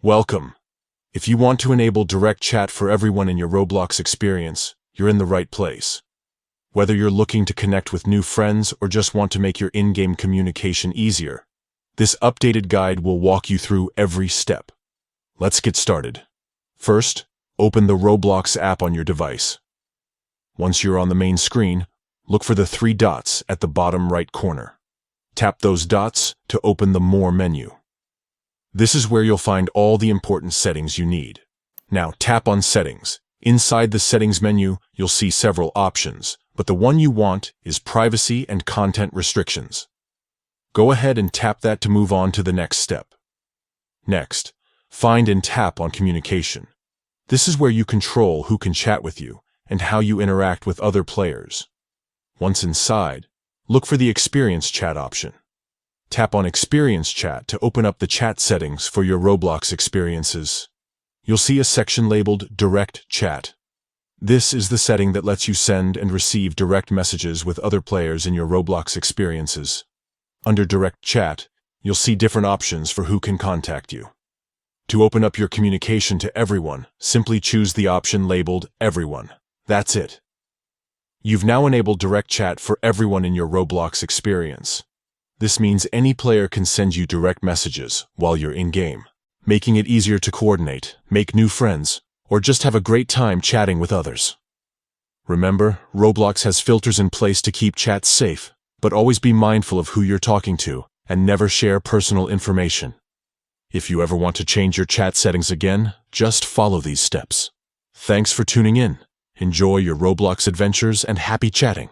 Welcome. If you want to enable direct chat for everyone in your Roblox experience, you're in the right place. Whether you're looking to connect with new friends or just want to make your in-game communication easier, this updated guide will walk you through every step. Let's get started. First, open the Roblox app on your device. Once you're on the main screen, look for the 3 dots at the bottom right corner. Tap those dots to open the More menu. This is where you'll find all the important settings you need. Now tap on Settings. Inside the Settings menu, you'll see several options, but the one you want is Privacy and Content Restrictions. Go ahead and tap that to move on to the next step. Next, find and tap on Communication. This is where you control who can chat with you and how you interact with other players. Once inside, look for the Experience Chat option. Tap on Experience Chat to open up the chat settings for your Roblox experiences. You'll see a section labeled Direct Chat. This is the setting that lets you send and receive direct messages with other players in your Roblox experiences. Under Direct Chat, you'll see different options for who can contact you. To open up your communication to everyone, simply choose the option labeled Everyone. That's it. You've now enabled Direct Chat for everyone in your Roblox experience. This means any player can send you direct messages while you're in-game, making it easier to coordinate, make new friends, or just have a great time chatting with others. Remember, Roblox has filters in place to keep chats safe, but always be mindful of who you're talking to and never share personal information. If you ever want to change your chat settings again, just follow these steps. Thanks for tuning in. Enjoy your Roblox adventures and happy chatting.